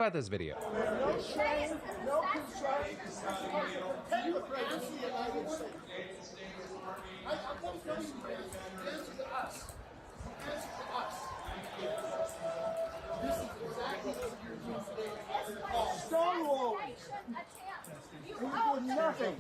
about this video. No shame, no concern. Protect the president of the United States. I'm not telling you answer to us. Answer to us. This is exactly what you're doing today. Stonewalling. You owe nothing.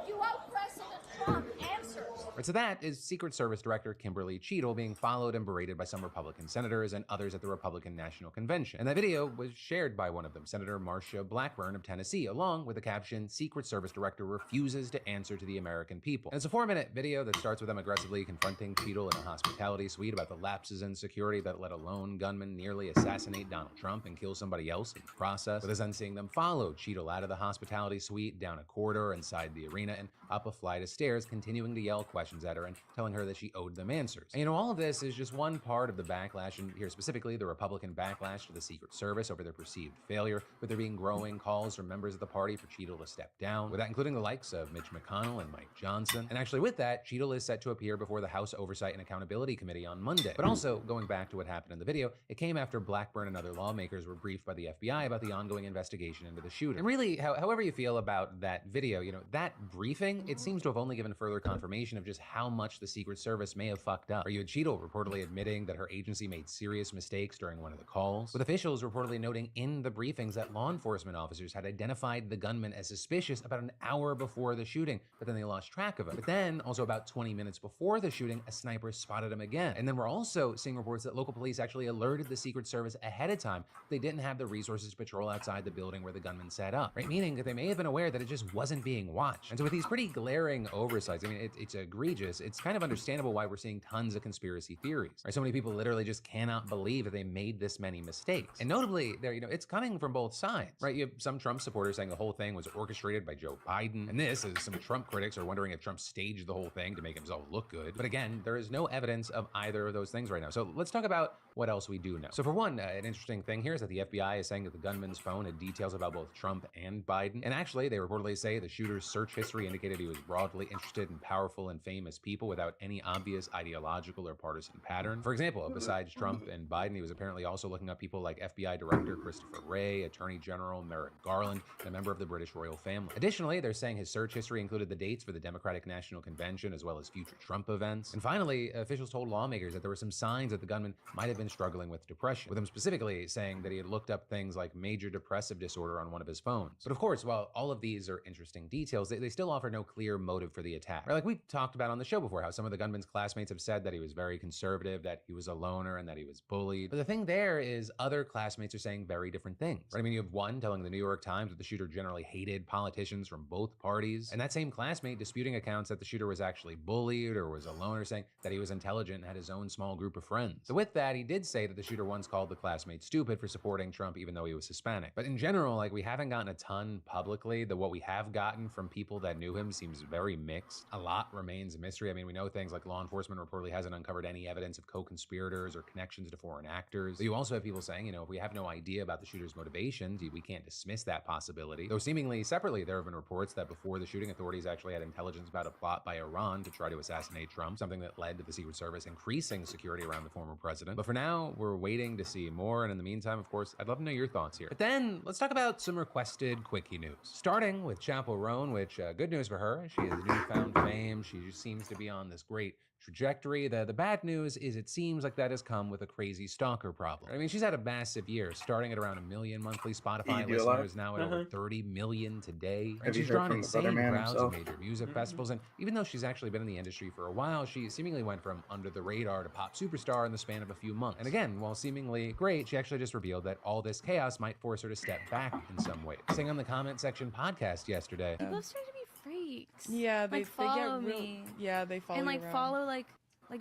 You owe President Trump answers. Right, so that is Secret Service Director Kimberly Cheadle being followed and berated by some Republican senators and others at the Republican National Convention. And that video was shared by one of them, Senator Marsha Blackburn of Tennessee, along with the caption, "Secret Service Director refuses to answer to the American people." And it's a 4-minute video that starts with them aggressively confronting Cheadle in a hospitality suite about the lapses in security that let a lone gunman nearly assassinate Donald Trump and kill somebody else in the process, with us then seeing them follow Cheadle out of the hospitality suite, down a corridor inside the arena, and up a flight of stairs, continuing to yell questions at her and telling her that she owed them answers. And all of this is just one part of the backlash, and here specifically the Republican backlash to the Secret Service over their perceived failure, with there being growing calls from members of the party for Cheadle to step down, with that including the likes of Mitch McConnell and Mike Johnson. And actually with that, Cheadle is set to appear before the House Oversight and Accountability Committee on Monday. But also, going back to what happened in the video, it came after Blackburn and other lawmakers were briefed by the FBI about the ongoing investigation into the shooting. And really, however you feel about that video, that briefing, it seems to have only given further confirmation of just how much the Secret Service may have fucked up. You had Cheadle reportedly admitting that her agency made serious mistakes during one of the calls, with officials reportedly noting in the briefings that law enforcement officers had identified the gunman as suspicious about an hour before the shooting, but then they lost track of him. But then, also about 20 minutes before the shooting, a sniper spotted him again. And then we're also seeing reports that local police actually alerted the Secret Service ahead of time that they didn't have the resources to patrol outside the building where the gunman set up, right? Meaning that they may have been aware that it just wasn't being watched. And so with these pretty glaring oversights, it's egregious. It's kind of understandable why we're seeing tons of conspiracy theories, right? So many people literally just cannot believe that they made this many mistakes. And notably, it's coming from both sides, right? You have some Trump supporters saying the whole thing was orchestrated by Joe Biden. And this is some Trump critics are wondering if Trump staged the whole thing to make himself look good. But again, there is no evidence of either of those things right now. So let's talk about what else we do know. So for one, an interesting thing here is that the FBI is saying that the gunman's phone had details about both Trump and Biden. And actually, they reportedly say the shooter's search history indicated he was broadly interested in powerful and famous people without any obvious ideological or partisan pattern. For example, besides Trump and Biden, he was apparently also looking up people like FBI Director Christopher Wray, Attorney General Merrick Garland, and a member of the British royal family. Additionally, they're saying his search history included the dates for the Democratic National Convention as well as future Trump events. And finally, officials told lawmakers that there were some signs that the gunman might have been struggling with depression, with him specifically saying that he had looked up things like major depressive disorder on one of his phones. But of course, while all of these are interesting details, they still offer no clear motive for the attack. Right? Like we talked about on the show before, how some of the gunman's classmates have said that he was very conservative, that he was a loner, and that he was bullied. But the thing there is other classmates are saying very different things. Right? You have one telling the New York Times that the shooter generally hated politicians from both parties, and that same classmate disputing accounts that the shooter was actually bullied or was a loner, saying that he was intelligent and had his own small group of friends. So with that, he did say that the shooter once called the classmate stupid for supporting Trump even though he was Hispanic. But in general, we haven't gotten a ton publicly. What we have gotten from people that knew him seems very mixed. A lot remains a mystery. We know things like law enforcement reportedly hasn't uncovered any evidence of co-conspirators or connections to foreign actors. But you also have people saying, if we have no idea about the shooter's motivations, we can't dismiss that possibility. Though seemingly separately, there have been reports that before the shooting, authorities actually had intelligence about a plot by Iran to try to assassinate Trump, something that led to the Secret Service increasing security around the former president. But for now, we're waiting to see more. And in the meantime, of course, I'd love to know your thoughts here. But then let's talk about some requested quickie news. Starting with Chappell Roan, which good news for her. She has newfound fame. She just seems to be on this great trajectory. The bad news is it seems like that has come with a crazy stalker problem. She's had a massive year, starting at around 1 million monthly Spotify listeners, now at over 30 million today. And she's drawn insane crowds at major music festivals. And even though she's actually been in the industry for a while, she seemingly went from under the radar to pop superstar in the span of a few months. And again, while seemingly great, she actually just revealed that all this chaos might force her to step back in some ways. Saying on the comment section podcast yesterday, people start to be freaks. Yeah, they follow get me. Yeah, they follow and you around. follow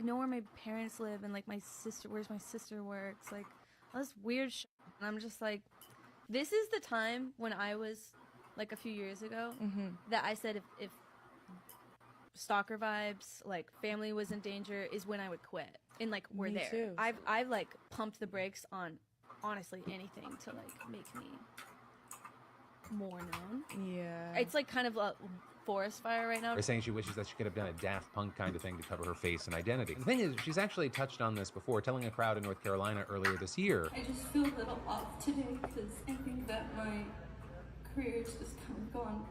know where my parents live and my sister, where's my sister works, all this weird shit. And I'm just this is the time when I was a few years ago that I said if stalker vibes, family was in danger, is when I would quit. And we're Me there. too. I've pumped the brakes on honestly anything to make me more known. Yeah. It's kind of forest fire right now. Or saying she wishes that she could have done a Daft Punk kind of thing to cover her face and identity. And the thing is, she's actually touched on this before, telling a crowd in North Carolina earlier this year. I just feel a little off today because I think that my career's just kind of gone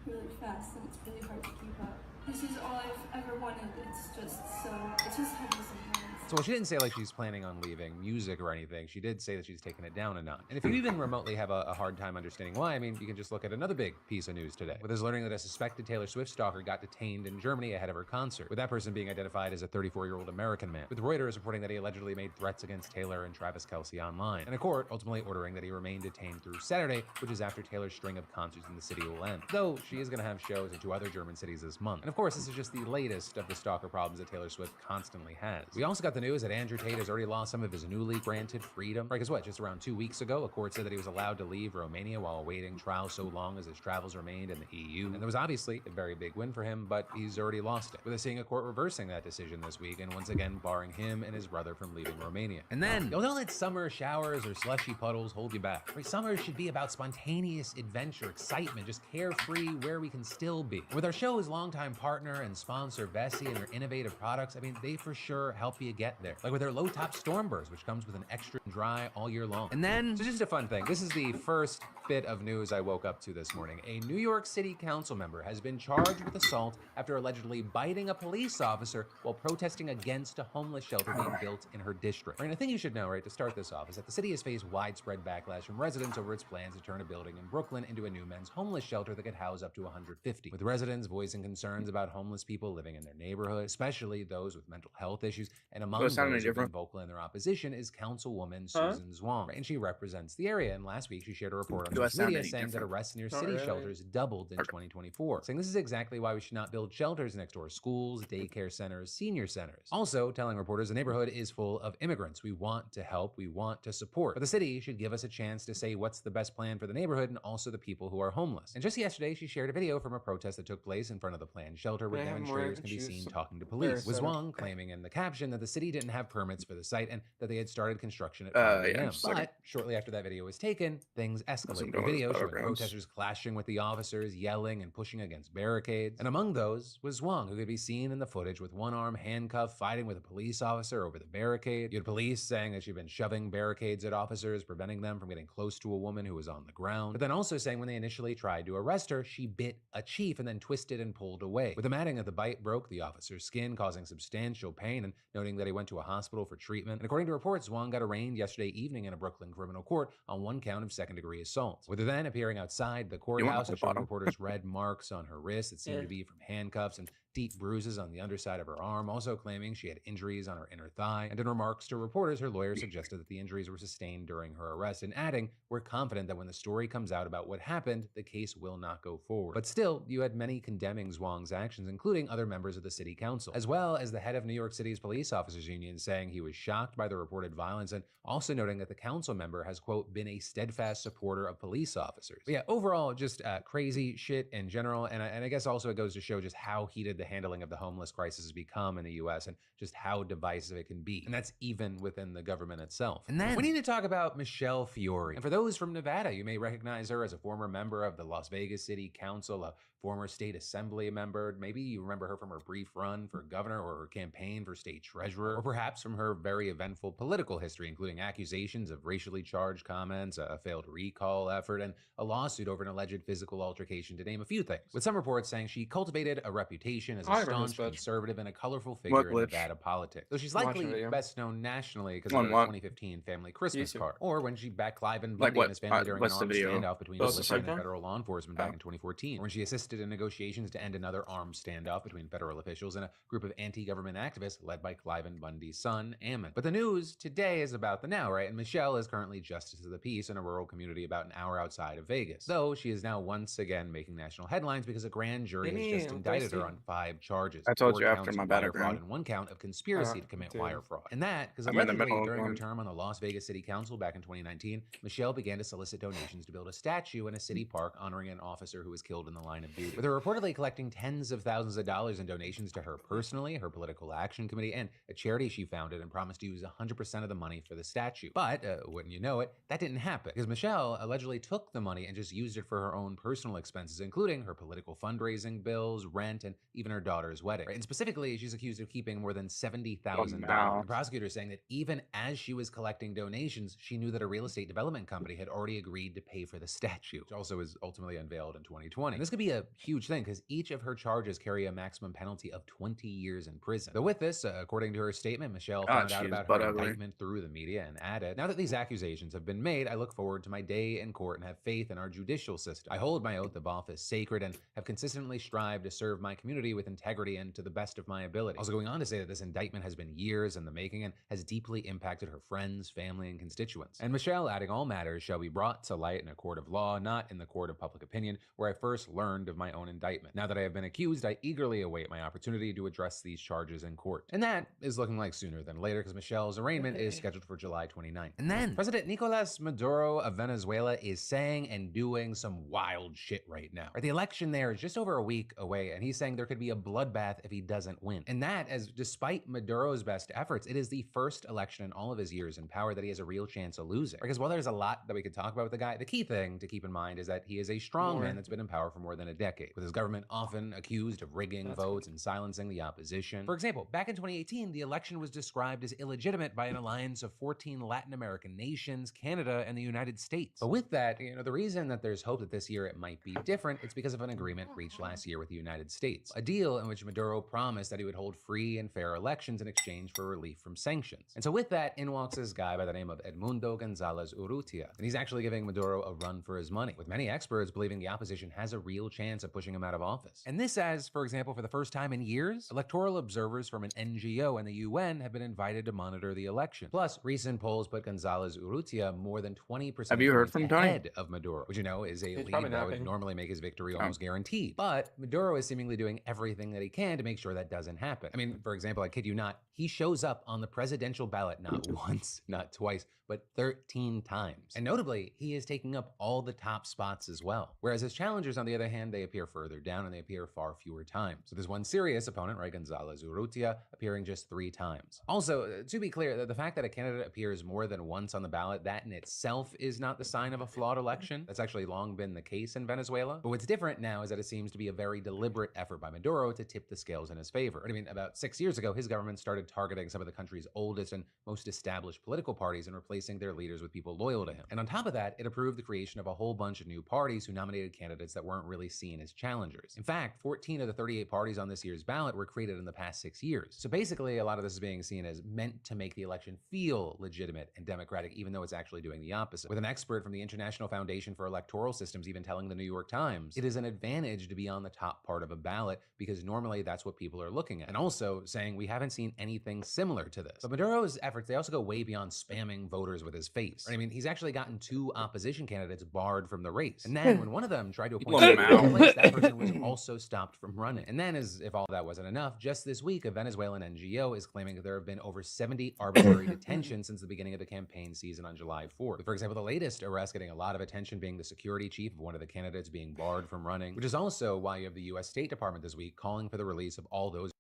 really fast and it's really hard to keep up. This is all I've ever wanted. It's just heavy sometimes. So while she didn't say like she's planning on leaving music or anything, she did say that she's taking it down a notch. And if you even remotely have a hard time understanding why, I mean, you can just look at another big piece of news today, with us learning that a suspected Taylor Swift stalker got detained in Germany ahead of her concert, with that person being identified as a 34-year-old American man, with Reuters reporting that he allegedly made threats against Taylor and Travis Kelce online, and a court ultimately ordering that he remain detained through Saturday, which is after Taylor's string of concerts in the city will end, though she is going to have shows in 2 other German cities this month. And of course, this is just the latest of the stalker problems that Taylor Swift constantly has. We also got the news that Andrew Tate has already lost some of his newly granted freedom. Right, because what, just around 2 weeks ago, a court said that he was allowed to leave Romania while awaiting trial so long as his travels remained in the EU. And there was obviously a very big win for him, but he's already lost it, with us seeing a court reversing that decision this week and once again barring him and his brother from leaving Romania. And then, don't let summer showers or slushy puddles hold you back. Right, summer should be about spontaneous adventure, excitement, just carefree where we can still be. With our show's longtime partner and sponsor, Vessi, and their innovative products, I mean, they for sure help you get there. Like with their low-top Stormburst, which comes with an extra dry all year long. And then, so just a fun thing, this is the first bit of news I woke up to this morning. A New York City council member has been charged with assault after allegedly biting a police officer while protesting against a homeless shelter being built in her district. Right, and the thing you should know, right, to start this off, is that the city has faced widespread backlash from residents over its plans to turn a building in Brooklyn into a new men's homeless shelter that could house up to 150, with residents voicing concerns about homeless people living in their neighborhood, especially those with mental health issues, and among those who've been vocal in their opposition is Councilwoman Susan Zwang, and she represents the area. And last week she shared a report on social media saying that arrests near city shelters doubled in 2024, saying this is exactly why we should not build shelters next to our schools, daycare centers, senior centers. Also telling reporters the neighborhood is full of immigrants. We want to help, we want to support, but the city should give us a chance to say what's the best plan for the neighborhood and also the people who are homeless. And just yesterday she shared a video from a protest that took place in front of the planned shelter where demonstrators can be seen talking to police, with Zwang claiming in the caption that the city didn't have permits for the site and that they had started construction at 5 a.m. But shortly after that video was taken, things escalated. The video showed protesters clashing with the officers, yelling and pushing against barricades. And among those was Zwang, who could be seen in the footage with one arm handcuffed, fighting with a police officer over the barricade. You had police saying that she'd been shoving barricades at officers, preventing them from getting close to a woman who was on the ground. But then also saying when they initially tried to arrest her, she bit a chief and then twisted and pulled away, with them adding that the bite broke the officer's skin, causing substantial pain, and noting that he went to a hospital for treatment. And according to reports, Zwang got arraigned yesterday evening in a Brooklyn criminal court on 1 count of second-degree assault, with her then appearing outside the courthouse and showing reporters red marks on her wrist that seemed to be from handcuffs and deep bruises on the underside of her arm, also claiming she had injuries on her inner thigh. And in remarks to reporters, her lawyer suggested that the injuries were sustained during her arrest, and adding, "We're confident that when the story comes out about what happened, the case will not go forward." But still, you had many condemning Zwang's actions, including other members of the city council, as well as the head of New York City's police officers union saying he was shocked by the reported violence, and also noting that the council member has, quote, been a steadfast supporter of police officers. But yeah, overall, just crazy shit in general, and I guess also it goes to show just how heated the handling of the homeless crisis has become in the US and just how divisive it can be. And that's even within the government itself. And then we need to talk about Michelle Fiore. And for those from Nevada, you may recognize her as a former member of the Las Vegas City Council, a former state assembly member. Maybe you remember her from her brief run for governor or her campaign for state treasurer, or perhaps from her very eventful political history, including accusations of racially charged comments, a failed recall effort, and a lawsuit over an alleged physical altercation, to name a few things. With some reports saying she cultivated a reputation as a staunch conservative and a colorful figure in Nevada politics. Though she's likely best known nationally because of her 2015 family Christmas card, or when she backed Cliven Bundy and his family during an armed standoff between military and federal law enforcement back in 2014, or when she assisted in negotiations to end another armed standoff between federal officials and a group of anti-government activists led by Cliven Bundy's son, Ammon. But the news today is about the now, right? And Michelle is currently justice of the peace in a rural community about an hour outside of Vegas, though she is now once again making national headlines because a grand jury has just indicted her on 5 5 charges. I told 4 you after counts my of wire fraud battleground. and 1 count of conspiracy to commit dude. wire fraud. And that because I'm in the allegedly middle of during her one. term on the Las Vegas City Council back in 2019, Michelle began to solicit donations to build a statue in a city park honoring an officer who was killed in the line of duty. With her reportedly collecting tens of thousands of dollars in donations to her personally, her political action committee, and a charity she founded, and promised to use 100% of the money for the statue. But, wouldn't you know it, that didn't happen, because Michelle allegedly took the money and just used it for her own personal expenses, including her political fundraising bills, rent, and even her daughter's wedding. And specifically, she's accused of keeping more than $70,000. wow. The prosecutor is saying that even as she was collecting donations, she knew that a real estate development company had already agreed to pay for the statue, which also was ultimately unveiled in 2020. And this could be a huge thing, because each of her charges carry a maximum penalty of 20 years in prison. Though with this, according to her statement, Michelle found out she's about butt her ugly. indictment through the media and added, "Now that these accusations have been made, I look forward to my day in court and have faith in our judicial system. I hold my oath of office sacred and have consistently strived to serve my community with integrity and to the best of my ability." Also going on to say that this indictment has been years in the making and has deeply impacted her friends, family, and constituents. And Michelle adding, "All matters shall be brought to light in a court of law, not in the court of public opinion, where I first learned of my own indictment. Now that I have been accused, I eagerly await my opportunity to address these charges in court." And that is looking like sooner than later, because Michelle's arraignment is scheduled for July 29th. And then President Nicolas Maduro of Venezuela is saying and doing some wild shit right now. The election there is just over a week away, and he's saying there could be a bloodbath if he doesn't win. And that, as despite Maduro's best efforts, it is the first election in all of his years in power that he has a real chance of losing. Because while there's a lot that we could talk about with the guy, the key thing to keep in mind is that he is a strong man that's been in power for more than a decade, with his government often accused of rigging votes and silencing the opposition. For example, back in 2018, the election was described as illegitimate by an alliance of 14 Latin American nations, Canada, and the United States. But with that, the reason that there's hope that this year it might be different, it's because of an agreement reached last year with the United States. A deal in which Maduro promised that he would hold free and fair elections in exchange for relief from sanctions. And so with that, in walks this guy by the name of Edmundo Gonzalez Urrutia. And he's actually giving Maduro a run for his money, with many experts believing the opposition has a real chance of pushing him out of office. And this as, for example, for the first time in years, electoral observers from an NGO and the UN have been invited to monitor the election. Plus, recent polls put Gonzalez Urrutia more than 20% Have you heard from Tony? ahead of Maduro, which is a lead probably that would napping. normally make his victory almost guaranteed. But Maduro is seemingly doing everything that he can to make sure that doesn't happen. I mean, for example, I kid you not, he shows up on the presidential ballot not once, not twice, but 13 times. And notably, he is taking up all the top spots as well. Whereas his challengers, on the other hand, they appear further down and they appear far fewer times. So there's one serious opponent, right, Gonzalez Urrutia, appearing just 3 times. Also, to be clear, the fact that a candidate appears more than once on the ballot, that in itself is not the sign of a flawed election. That's actually long been the case in Venezuela. But what's different now is that it seems to be a very deliberate effort by Maduro to tip the scales in his favor. I mean, about 6 years ago, his government started targeting some of the country's oldest and most established political parties and replacing their leaders with people loyal to him. And on top of that, it approved the creation of a whole bunch of new parties who nominated candidates that weren't really seen as challengers. In fact, 14 of the 38 parties on this year's ballot were created in the past 6 years. So basically, a lot of this is being seen as meant to make the election feel legitimate and democratic, even though it's actually doing the opposite. With an expert from the International Foundation for Electoral Systems even telling the New York Times, it is an advantage to be on the top part of a ballot because normally that's what people are looking at. And also saying we haven't seen anything similar to this. But Maduro's efforts, they also go way beyond spamming voters with his face. I mean, he's actually gotten 2 opposition candidates barred from the race. And then when one of them tried to appoint Let him a out. place, that person was also stopped from running. And then, as if all that wasn't enough, just this week, a Venezuelan NGO is claiming that there have been over 70 arbitrary detentions since the beginning of the campaign season on July 4th. For example, the latest arrest getting a lot of attention being the security chief of one of the candidates being barred from running, which is also why you have the US State Department this week calling for the release of all those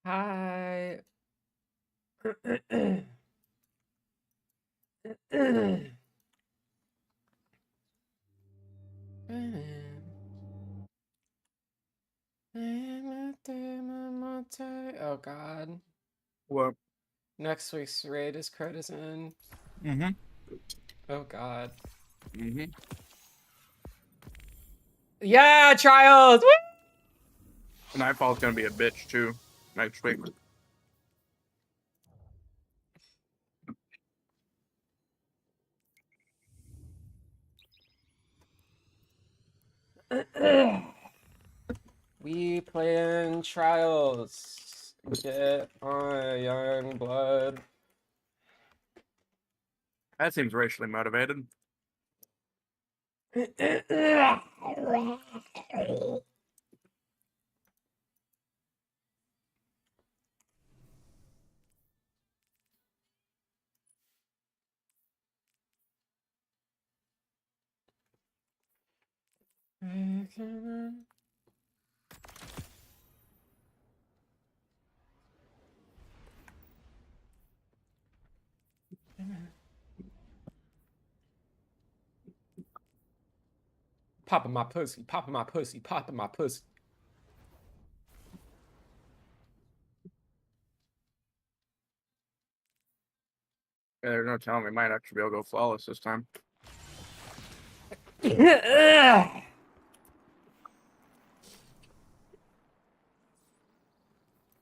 Hi. Oh God. What? Next week's raid is Critizen. Mm-hmm. Oh God. Mm-hmm. Yeah, trials! Woo! Nightfall's gonna be a bitch too next week. We playing trials. Get on, young blood. That seems racially motivated. Popping my pussy, popping my pussy, popping my pussy. Yeah, there's no telling we might actually be able to go flawless this time. I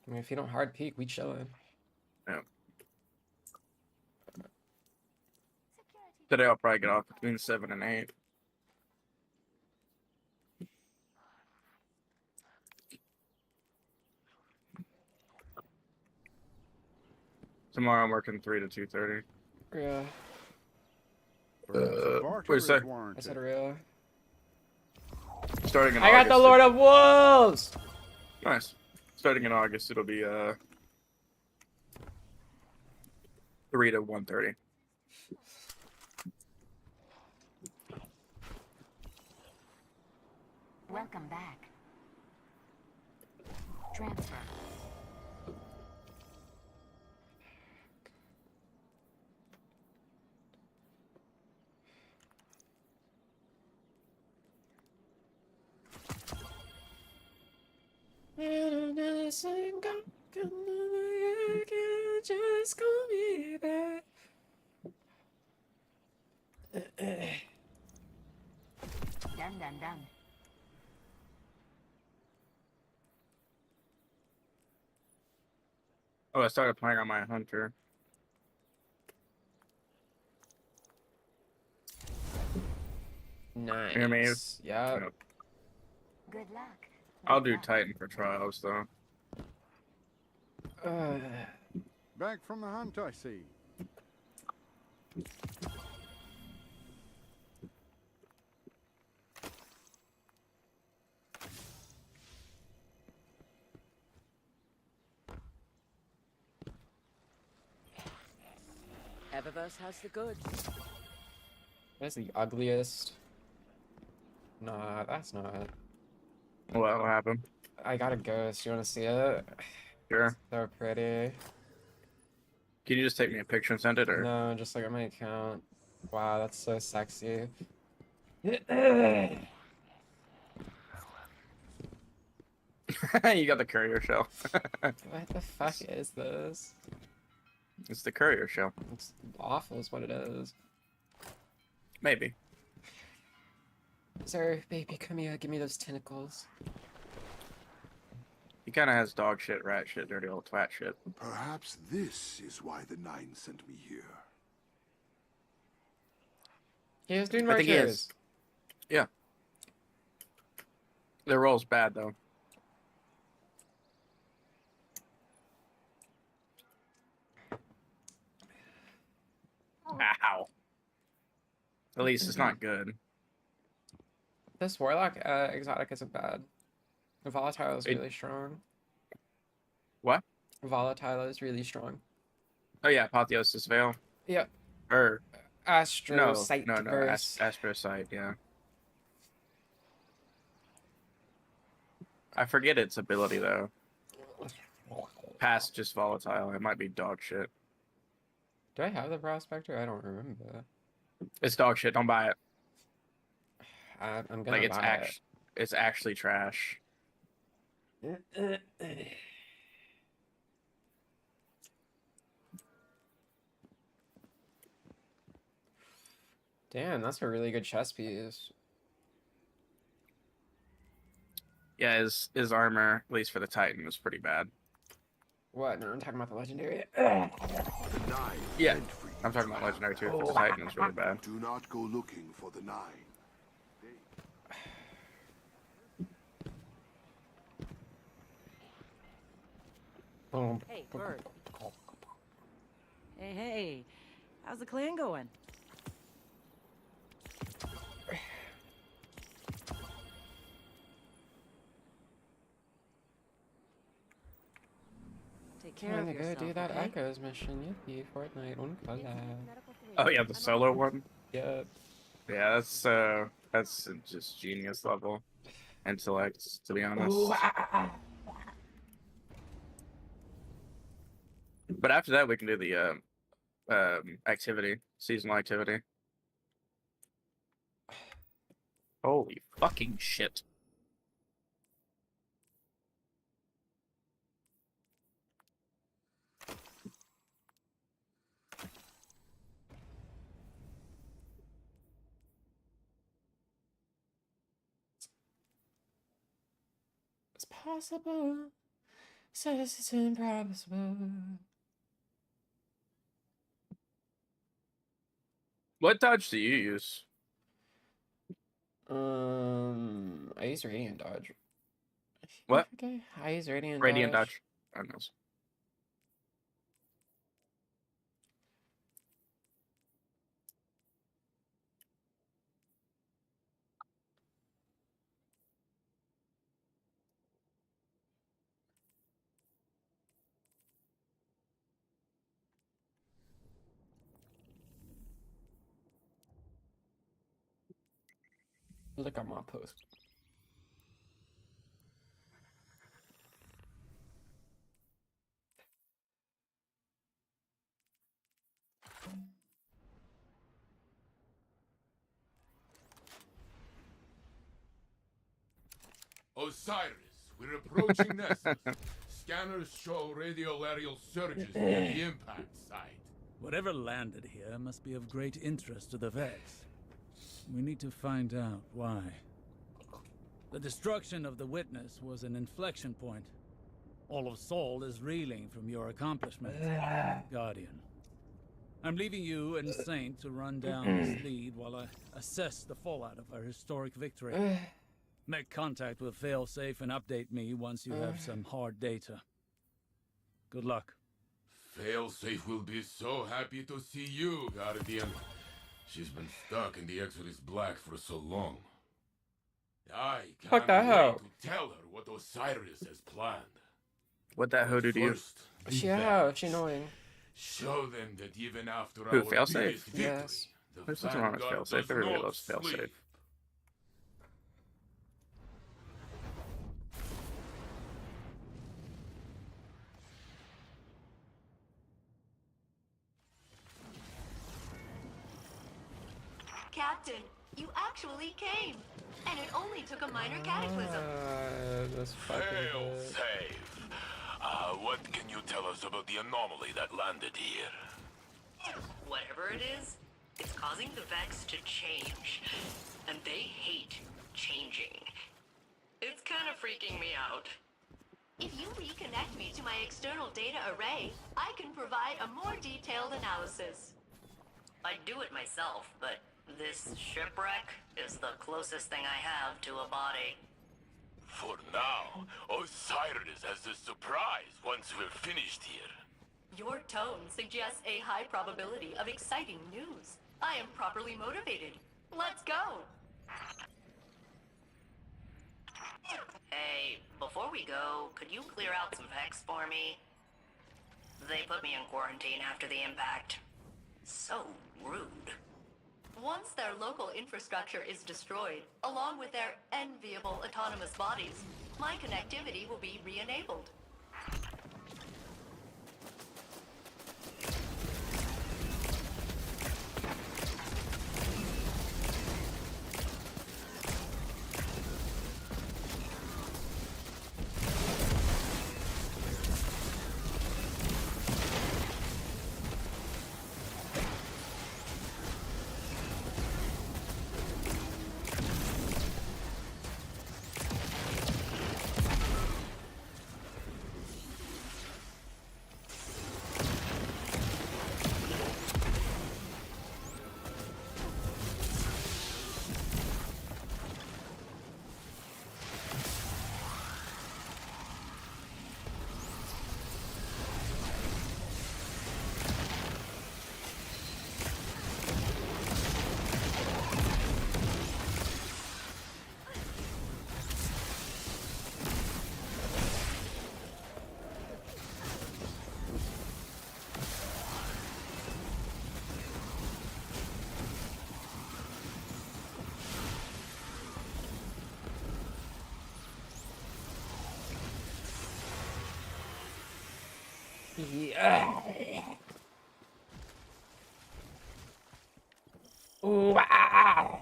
mean, if you don't hard peek, we chillin'. Yeah. Today I'll probably get off between 7 and 8. Tomorrow I'm working 3 to 2:30. Yeah, What'd you say? I said real. Starting in I got August. the Lord of Wolves! Nice. Starting in August, it'll be 3 to 1:30. Welcome back. Transfer. Just call me back. Done. Oh, I started playing on my hunter. Nice. Hear me? Yeah. Yep. Good luck. I'll do Titan for trials though. Back from the hunt, I see. Eververse has the goods. That's the ugliest. Nah, that's not. What'll happen? I got a ghost. You want to see it? Sure. So pretty. Can you just take me a picture and send it, or? No, just look at my account. Wow, that's so sexy. You got the courier shell. What the fuck is this? It's the courier shell. It's awful is what it is. Maybe. Sir, baby, come here, give me those tentacles. He kind of has dog shit, rat shit, dirty old twat shit. Perhaps this is why the Nine sent me here. He was doing I think he markers. is. Yeah. Their role's bad though. Ow. At least it's not good. This warlock exotic isn't bad. Volatile is really strong. What? Volatile is really strong. Oh yeah, Apotheosis Veil. Yep. Or Astro Sight no, verse. Astrocyte, yeah. I forget its ability though. Past just volatile. It might be dog shit. Do I have the prospector? I don't remember. It's dog shit. Don't buy it. I'm gonna Like buy it's actually trash. it. Damn, that's a really good chess piece. Yeah, his armor, at least for the Titan, was pretty bad. What? No, I'm talking about the legendary. The nine Yeah, meant for you I'm talking to about have. legendary too. For the Titan, was really bad. Do not go looking for the nine. Boom. Hey, Bird. Hey, how's the clan going? Take care Trying of to go yourself, do that okay? Echoes mission. Yippee, Fortnite on collab. Oh yeah, the solo one. Yep. Yeah, that's just genius level intellect, to be honest. Ooh, But after that, we can do the activity, seasonal activity. Holy fucking shit! It's possible. Says it's impossible. What dodge do you use? I use Radiant Dodge. What? Okay, I use Radiant Radiant Dodge. dodge. I know. Look at my post. Osiris, we're approaching Nessus. Scanners show radial aerial surges near the impact site. Whatever landed here must be of great interest to the Vex. We need to find out why. The destruction of the Witness was an inflection point. All of Sol is reeling from your accomplishment, Guardian. I'm leaving you and Saint to run down this lead while I assess the fallout of our historic victory. Make contact with Failsafe and update me once you have some hard data. Good luck. Failsafe will be so happy to see you, Guardian. She's been stuck in the Exodus Black for so long. I Fuck can't that wait hoe. to tell her what Osiris has planned. What that hoe do to you? First, the Yeah, Vex. she's annoying. Show them that even after Who, our Failsafe? biggest victory, Yes. the There's nothing wrong with Vanguard Failsafe. does Everybody not loves Failsafe. sleep. Captain, you actually came. And it only took a minor cataclysm. That's fucking good. Failsafe. What can you tell us about the anomaly that landed here? Whatever it is, it's causing the Vex to change. And they hate changing. It's kind of freaking me out. If you reconnect me to my external data array, I can provide a more detailed analysis. I'd do it myself, but this shipwreck is the closest thing I have to a body. For now, Osiris has a surprise once we're finished here. Your tone suggests a high probability of exciting news. I am properly motivated. Let's go! Hey, before we go, could you clear out some Vex for me? They put me in quarantine after the impact. So rude. Once their local infrastructure is destroyed, along with their enviable autonomous bodies, my connectivity will be re-enabled. Yeah. Ooh, ah.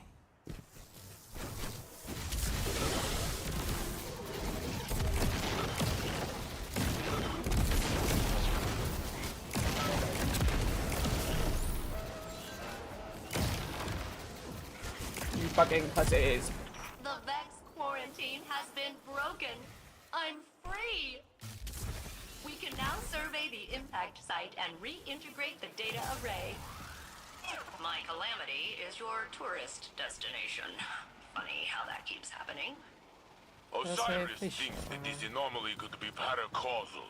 You fucking pussies. The Vex quarantine has been broken. I'm free. We can now survey the impact site and reintegrate the data array. My Calamity is your tourist destination. Funny how that keeps happening. Osiris thinks that this anomaly could be paracausal.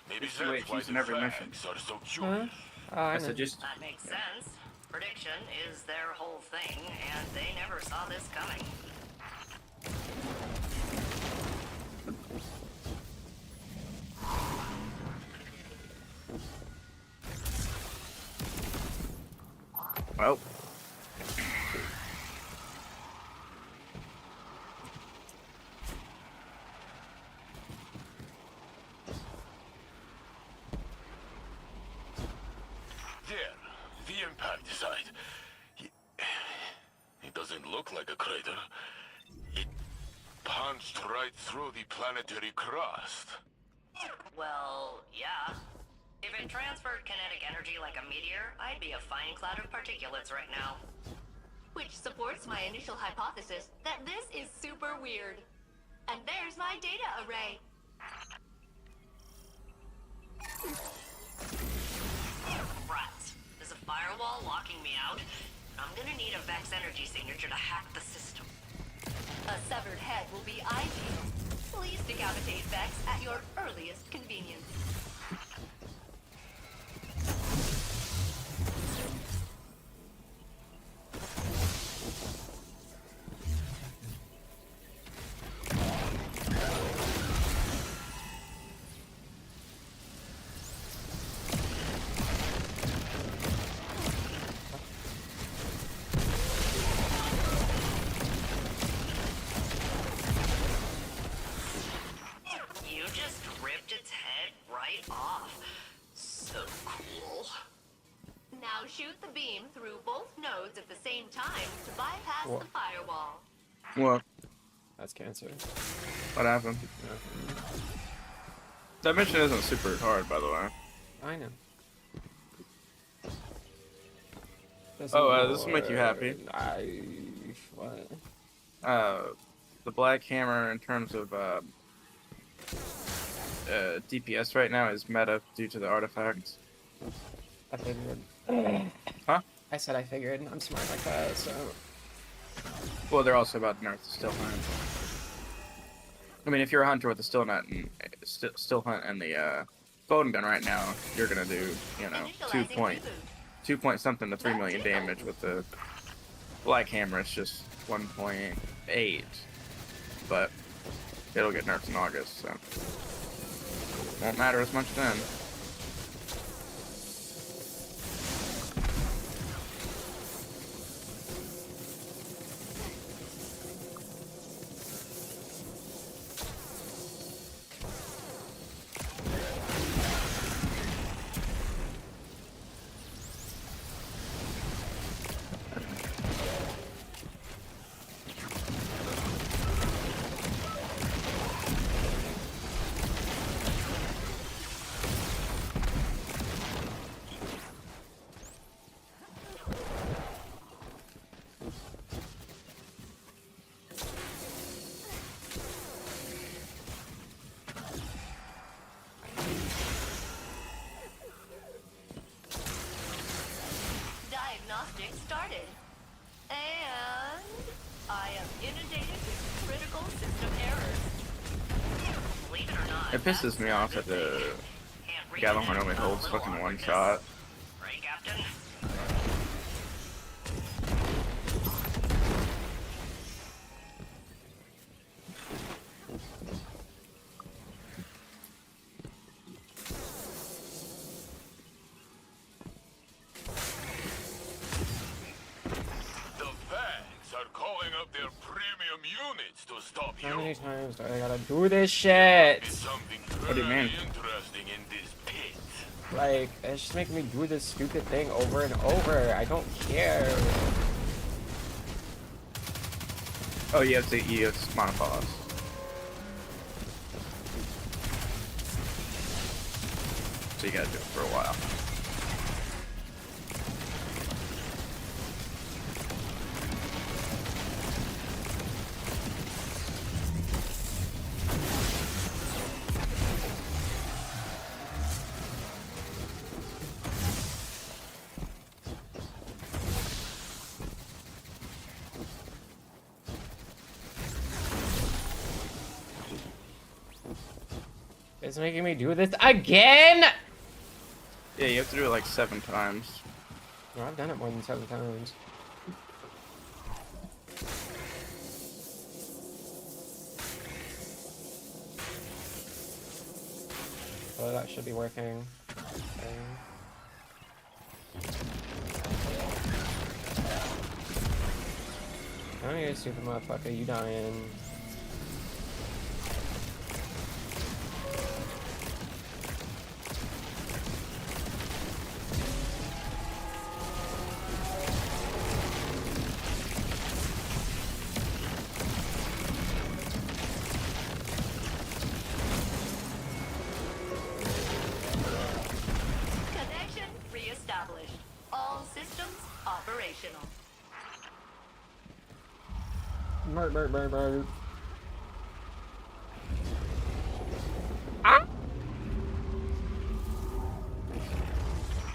Maybe Just the way that's it's why used in the every mission. Vags are so curious. I suggest. That makes sense. Prediction is their whole thing, and they never saw this coming. Well. There, the impact site. It doesn't look like a crater. It punched right through the planetary crust. Well, yeah. If it transferred kinetic energy like a meteor, I'd be a fine cloud of particulates right now. Which supports my initial hypothesis that this is super weird. And there's my data array. Rats. There's a firewall locking me out. I'm gonna need a Vex energy signature to hack the system. A severed head will be ideal. Please decapitate Vex at your earliest convenience. You just ripped its head right off. So cool. Now shoot the beam through both nodes at the same time to bypass What? the firewall. What? That's cancer. What happened? That mission isn't super hard, by the way. I know. This will make you happy. What? The Black Hammer, in terms of DPS right now, is meta due to the artifacts. I figured. Huh? I said I figured. I'm smart like that, so. Well, they're also about to nerf the still hunt. I mean, if you're a hunter with the still hunt and still hunt and the bowden gun right now, you're gonna do, you know, 2 point something to 3 million damage. With the Black Hammer, it's just 1.8, but it'll get nerfed in August, so won't matter as much then. Diagnostics started. And I am inundated with critical system errors. Believe it or not, It pisses me off that the Gallahorn only holds fucking one shot. right, Captain? The Vags are calling up their premium units to stop you. How many times do I gotta do this shit? Something What do you mean? interesting in this pit. Like, it's just making me do this stupid thing over and over. I don't care. Oh, you have to spawn a boss. So you gotta do it for a while. It's making me do this again! Yeah, you have to do it like 7 times. No, I've done it more than 7 times. So that should be working. Okay. Oh, you stupid motherfucker, you dying. Connection reestablished. All systems operational. Ah!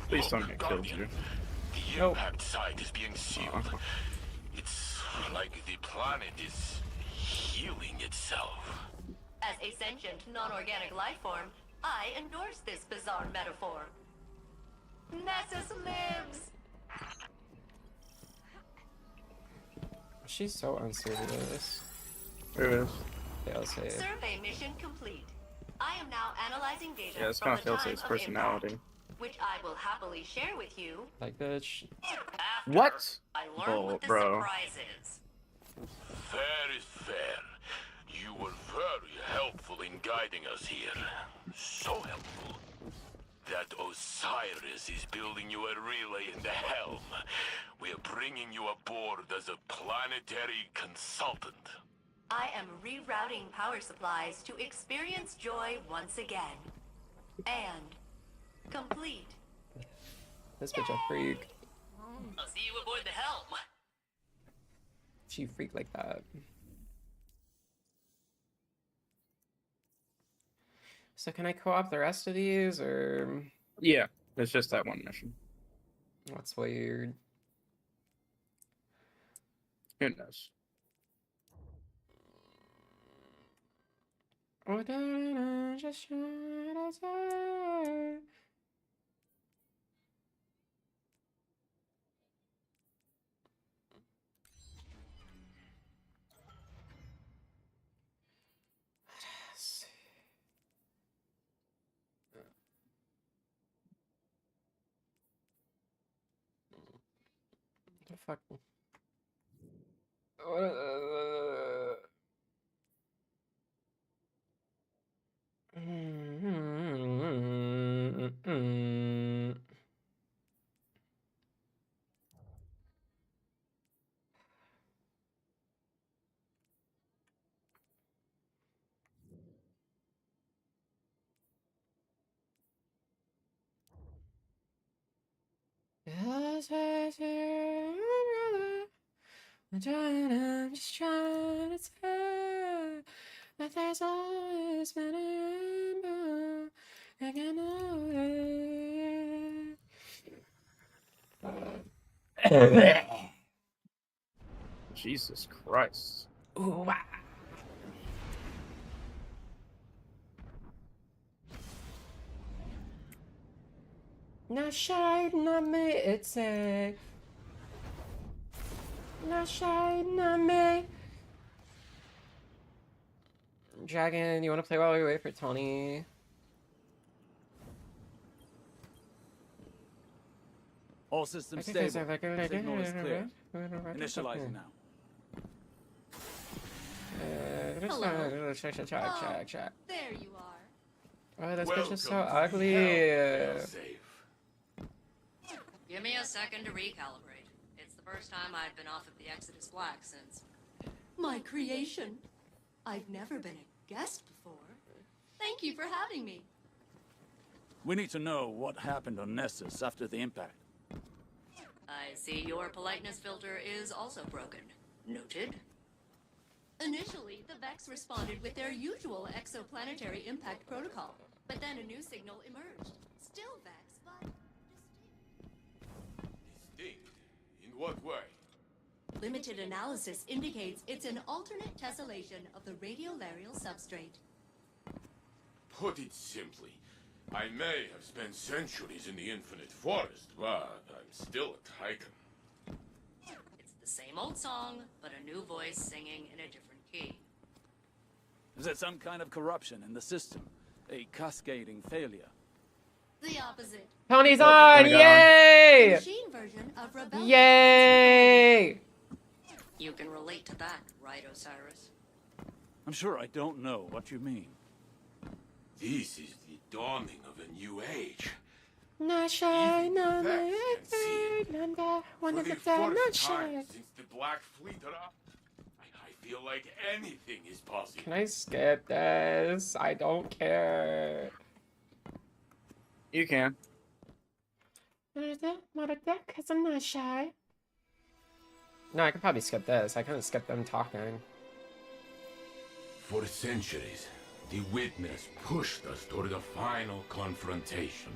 Please don't get killed, you. The impact site is being sealed. It's like the planet is healing itself. As a sentient, non-organic life form, I endorse this bizarre metaphor. Nessus lives! She's so unserious. There it is. Failsafe. Survey mission complete. I am now analyzing data Yeah, it's from kind the of time Failsafe's of personality. impact, which I will happily share with you. Like, bitch. After What? I learn what the bro. surprise is. Fair is fair. You were very helpful in guiding us here. So helpful. That Osiris is building you a relay in the helm. We are bringing you aboard as a planetary consultant. I am rerouting power supplies to experience joy once again. And complete. This bitch a freak. I'll see you aboard the helm. She freak like that. So can I co-op the rest of these, or? Yeah, it's just that one mission. That's weird. Who knows? Oh, da-da-da, just try to say. The fuck? I'm just trying to tell that there's always been a rainbow. I can know it. Jesus Christ. Ooh, ah. No shade, not me, it's safe. No shade, not me. Dragon, you want to play while we wait for Tony? All systems I think stable. I Signal is clear. Initializing now. Hello. Check. There you are. Oh, this bitch is so Welcome to ugly. failsafe. Give me a second to recalibrate. It's the first time I've been off of the Exodus Black since my creation. I've never been a guest before. Thank you for having me. We need to know what happened on Nessus after the impact. I see your politeness filter is also broken. Noted. Initially, the Vex responded with their usual exoplanetary impact protocol, but then a new signal emerged. Still Vex, but Distinct? In what way? limited analysis indicates it's an alternate tessellation of the radiolarial substrate. Put it simply, I may have spent centuries in the infinite forest, but I'm still a Titan. It's the same old song, but a new voice singing in a different key. Is there some kind of corruption in the system? A cascading failure? The opposite. Tony's Oh, on! Pentagon. Yay! Machine version of rebellion. Yay! You can relate to that, right, Osiris? I'm sure I don't know what you mean. This is the dawning of a new age. Not shy, Even no, the Vex can see it. one For of the the time, not first time shy. since the Black Fleet arrived, I feel like anything is possible. Can I skip this? I don't care. You can. Because I'm not shy. No, I could probably skip this. I kind of skipped them talking. For centuries, the Witness pushed us toward a final confrontation.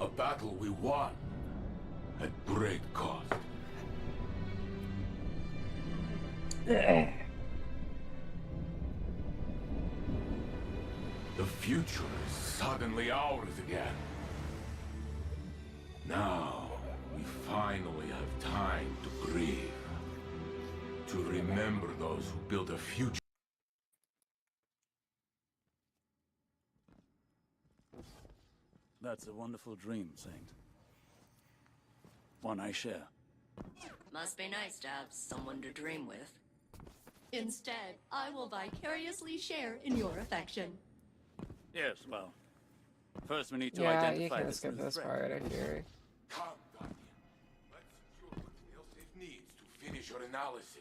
A battle we won at great cost. The future is suddenly ours again. Now, we finally have time to grieve. To remember those who built a future. That's a wonderful dream, Saint. One I share. Must be nice to have someone to dream with. Instead, I will vicariously share in your affection. Yes, well. First we need to Yeah, you identify can't this skip new this threat. part, I hear. Come, Guardian. Let's secure what Failsafe needs to finish your analysis.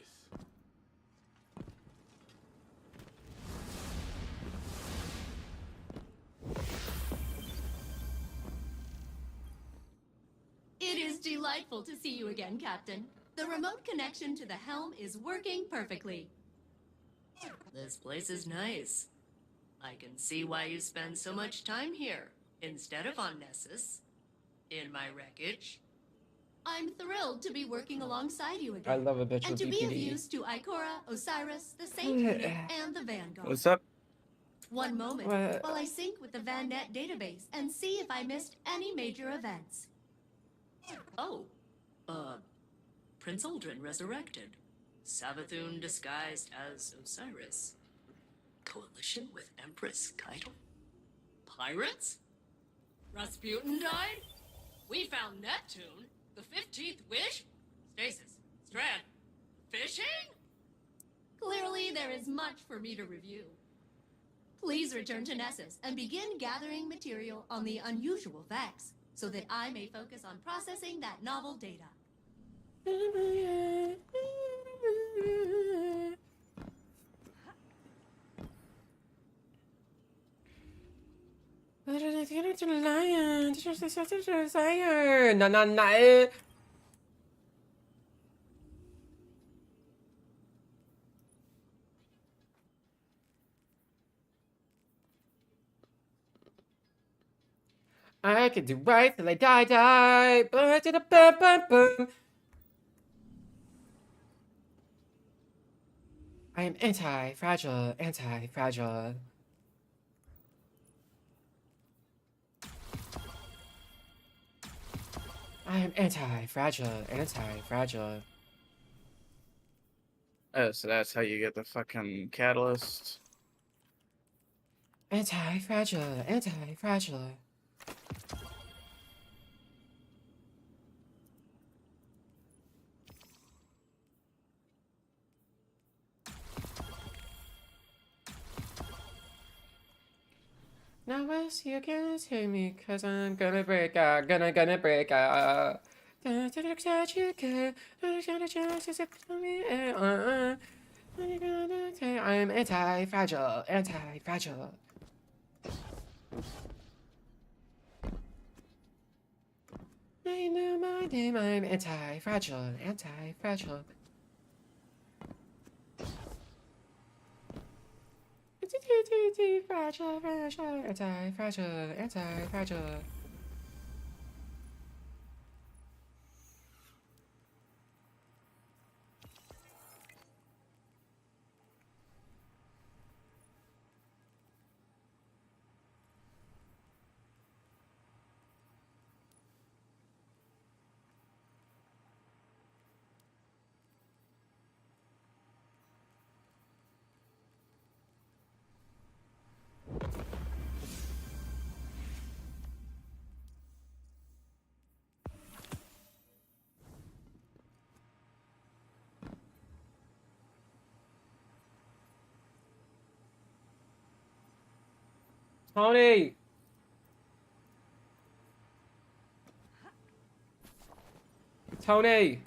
It is delightful to see you again, Captain. The remote connection to the helm is working perfectly. This place is nice. I can see why you spend so much time here, instead of on Nessus, in my wreckage. I'm thrilled to be working alongside you again. I love a bitch and with to be of BPD. use to Ikora, Osiris, the Saint Unit, and the Vanguard. What's up? One moment What? while I sync with the VanNet database and see if I missed any major events. Oh, Prince Aldrin resurrected. Savathun disguised as Osiris. Coalition with Empress Keitel? Pirates? Rasputin died? We found Neptune? The 15th wish? Stasis, Strand, fishing? Clearly, there is much for me to review. Please return to Nessus and begin gathering material on the unusual Vex, so that I may focus on processing that novel data. No, no, no. I could do right till I die. Boom. I am anti-fragile. I am anti-fragile. Oh, so that's how you get the fucking catalyst. Anti-fragile. Now Wes, you can take me, cause I'm gonna break out, gonna break out. I'm anti-fragile, anti-fragile. I know my name, I'm anti-fragile, anti-fragile. Fragile, fragile, anti-fragile, anti-fragile. Tony! Tony!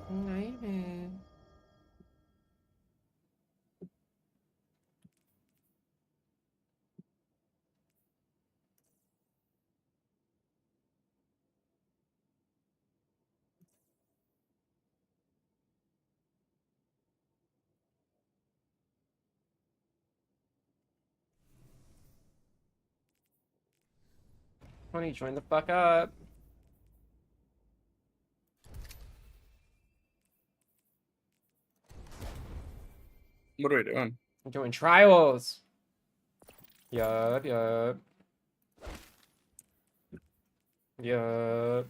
Nightmare. Tony, join the fuck up. What are we doing? I'm doing trials. Yup, yup. Yup.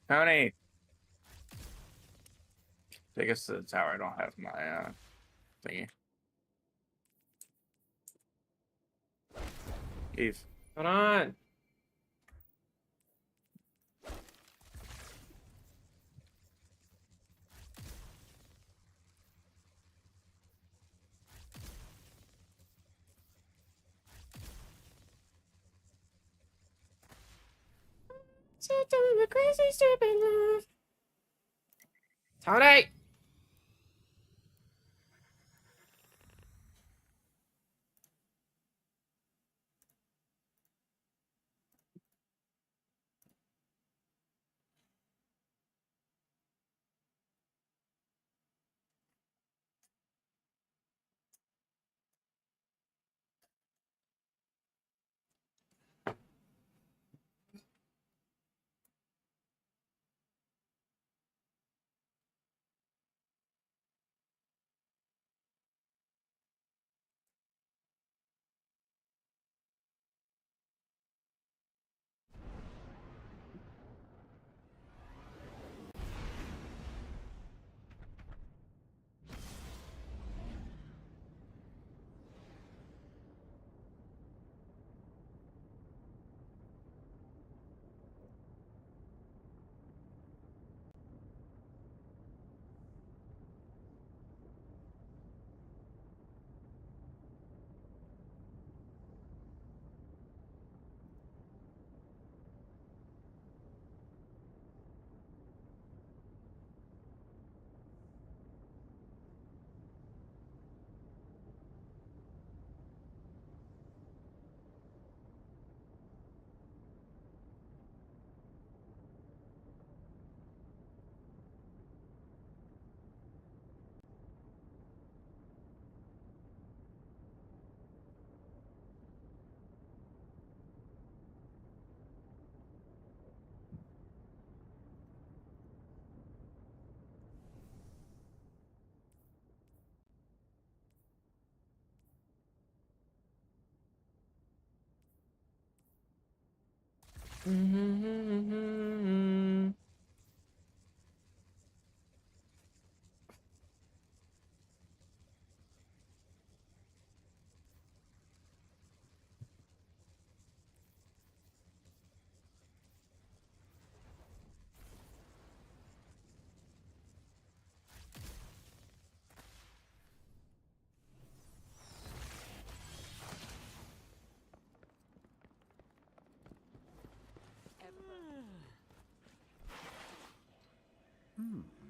Tony! Take us to the tower. I don't have my thingy. Eve. Hold on. So doing the crazy stupid love. Tony!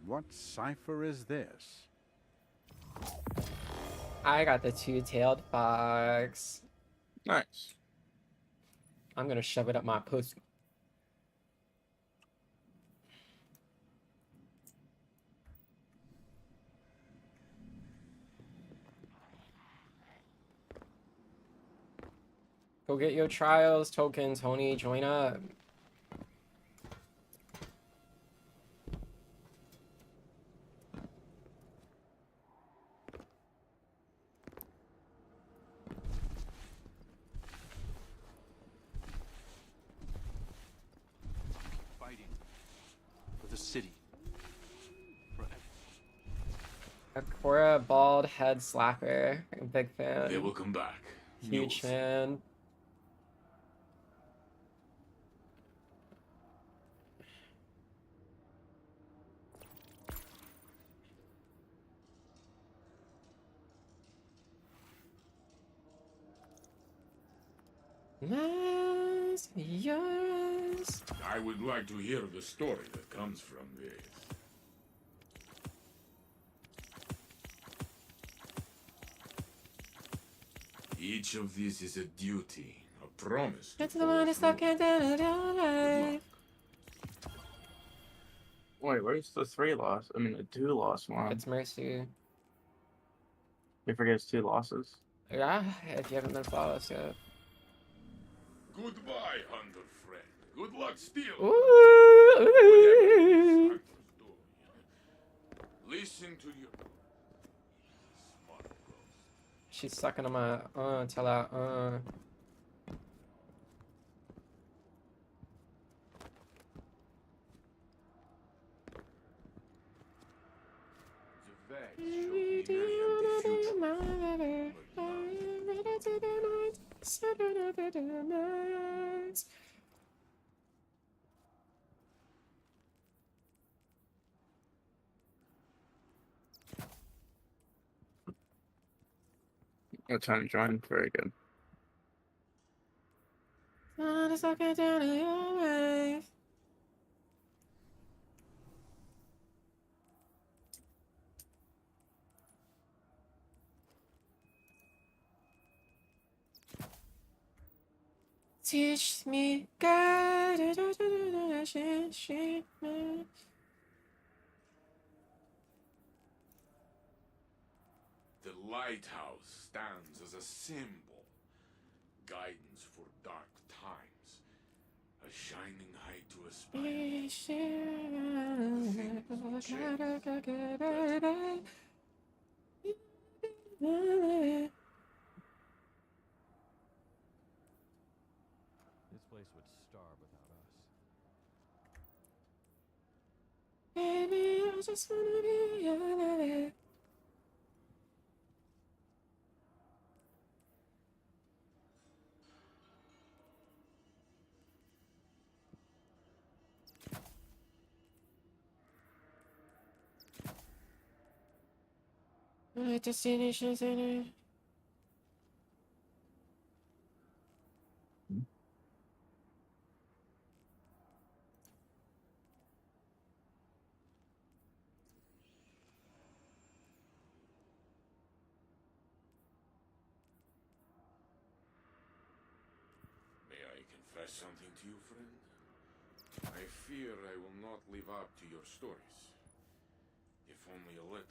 What cipher is this? I got the two-tailed fox. Nice. I'm gonna shove it up my pussy. Go get your trials token, Tony. Join up. Fighting for the city. Akora bald head slapper. I'm a big fan. They will come back. Huge fan. Nice, yours. I would like to hear the story that comes from this. Each of these is a duty, a promise. Get to the one that's stuck in the Wait, where's the 3 loss? I mean, the 2 loss one. It's Mercy. We forget it's 2 losses. Yeah, if you haven't been following us yet. Goodbye, hunter friend. Good luck still. Ooh. Listen to your. She's sucking on my tell her Center of the diamonds. No time to join. Very good. Sun is looking down at your life. Teach me, God. The lighthouse stands as a symbol, guidance for dark times, a shining height to aspire. This place would starve without us. Baby, I just wanna be your lover. My destination center. May I confess something to you, friend? I fear I will not live up to your stories, if only a little.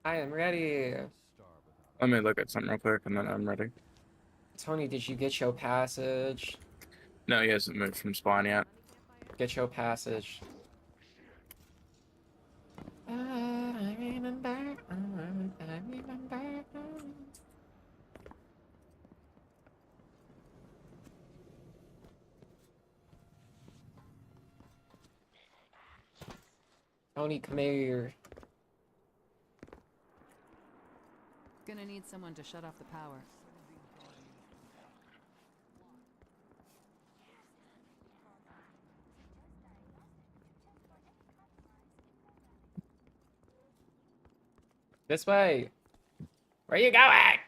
I am ready. Let me look at something real quick and then I'm ready. Tony, did you get your passage? No, he hasn't moved from spawn yet. Get your passage. I remember. Tony, come here. Gonna need someone to shut off the power. This way. Where you going?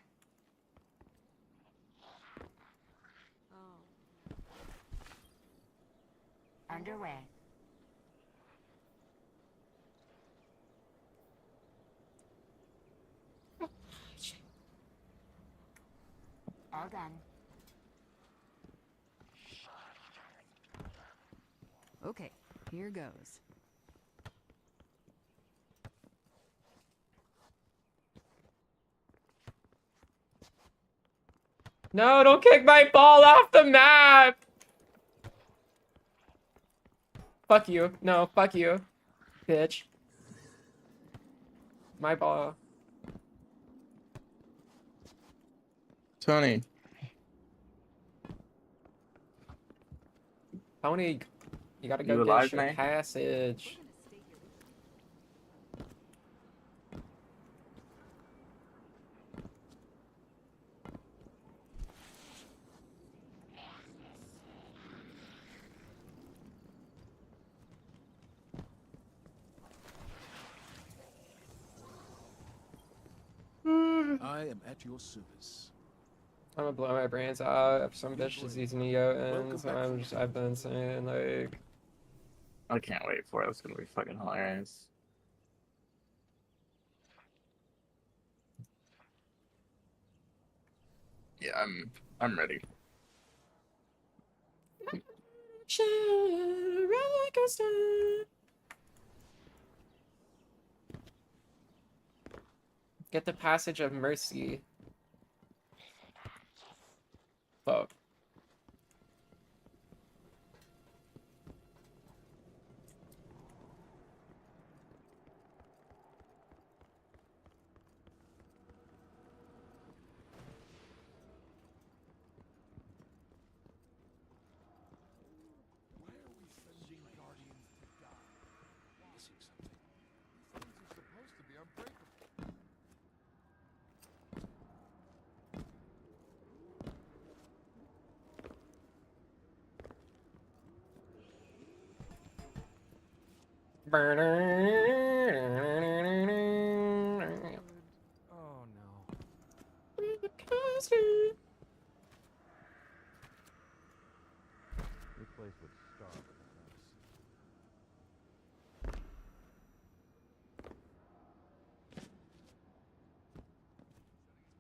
Underway. All done. Okay, here goes. No, don't kick my ball off the map! Fuck you. No, fuck you. Bitch. My ball. Tony. Tony, you gotta go You get alive, your man? passage. I am at your service. I'm gonna blow my brains out if some bitch is using Neotons. I've been saying, like... I can't wait for it. It's gonna be fucking hilarious. Yeah, I'm ready. Get the passage of mercy. Fuck. Oh no. This place would starve with the Vex.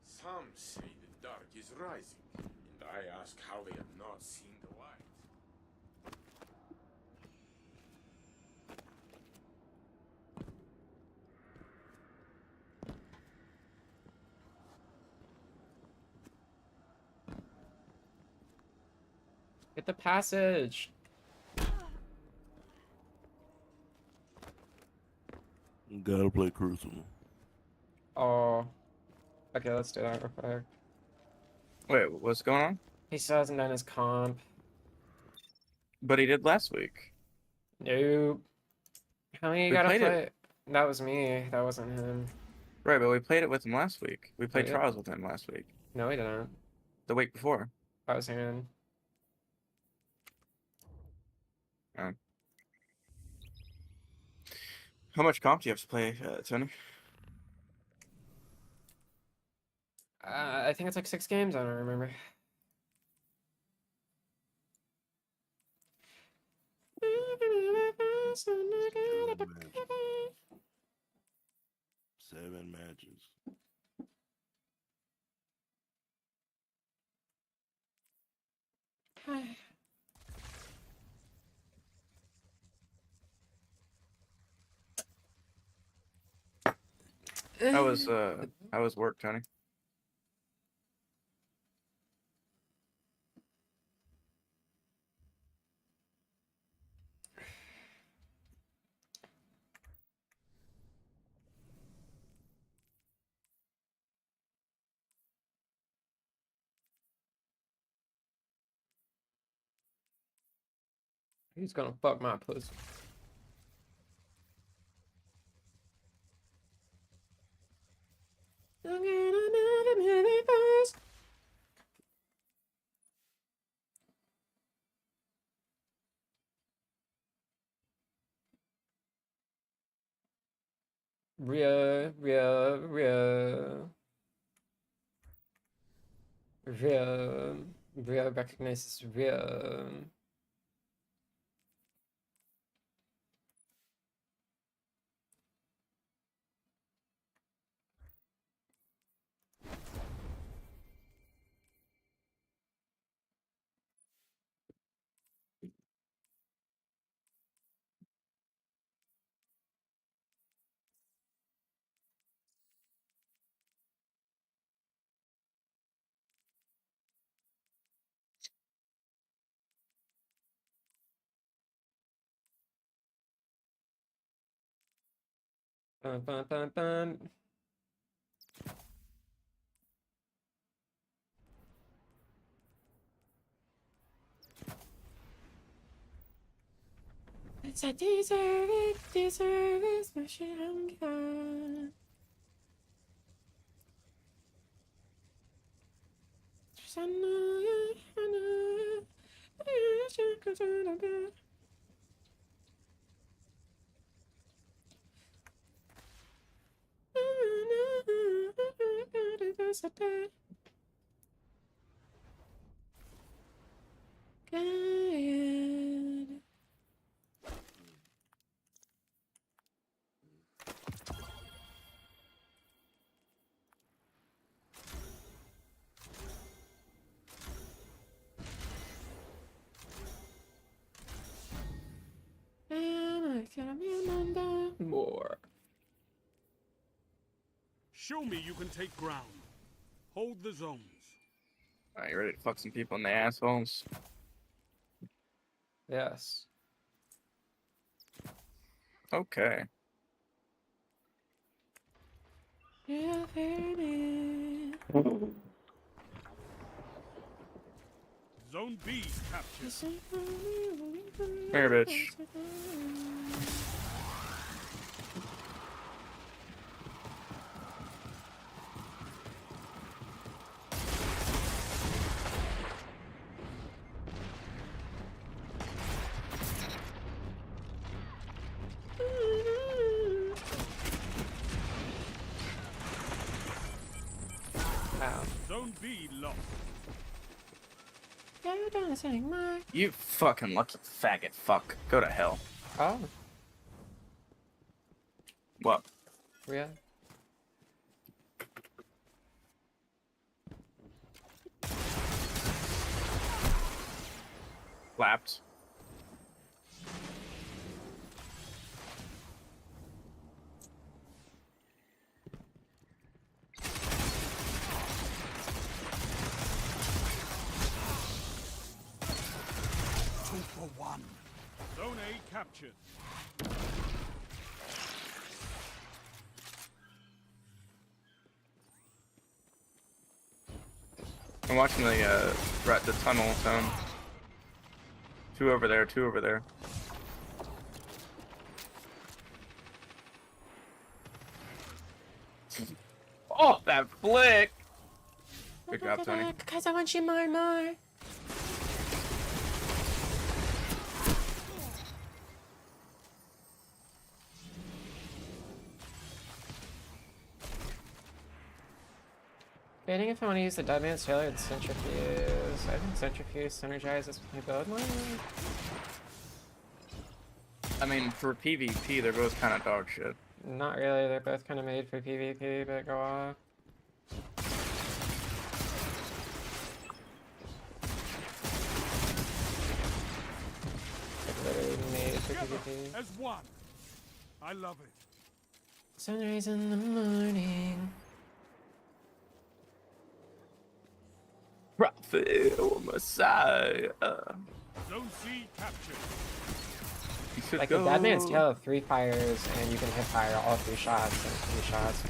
Some say the dark is rising, and I ask how they have not seen the light. Get the passage. Gotta play Crucible. Oh. Okay, let's do that real quick. Wait, what's going on? He still hasn't done his comp. But he did last week. Nope. How many you We gotta played play? it. That was me. That wasn't him. Right, but we played it with him last week. We played yeah. Trials with him last week. No, he didn't. The week before. I was in. Oh. How much comp do you have to play, Tony? I think it's like 6 games. I don't remember. Seven matches. How was work, Tony? He's gonna fuck my pussy. Ria recognizes Ria. Bum, bum, bum, bum. It's a deserve it, smash it on God. Just I know you, I know you. Good. More. Show me you can take ground. Hold the zones. Alright, you ready to fuck some people in the assholes? Yes. Okay. Yeah, baby. Zone B captured. Here, bitch. Wow. Zone B lost. You're dancing my... You fucking lucky faggot fuck. Go to hell. Oh. What? Really? Clapped. For one. Zone A captured. I'm watching the tunnel zone. Two over there, two over there. Oh, that flick! Good job, Tony. Because I want you more and more. Debating if I want to use the Dead Man's Tailor and Centrifuge. I think Centrifuge synergizes with my build more. I mean, for PvP, they're both kind of dog shit. Not really, they're both kind of made for PvP, but go off. Like literally made for PvP. As one. I love it. Sunrise in the morning. Raphael Messiah. Zone C captured. You should Like go. the Dead Man's Tail, 3 fires, and you can hip fire all 3 shots and 3 shots.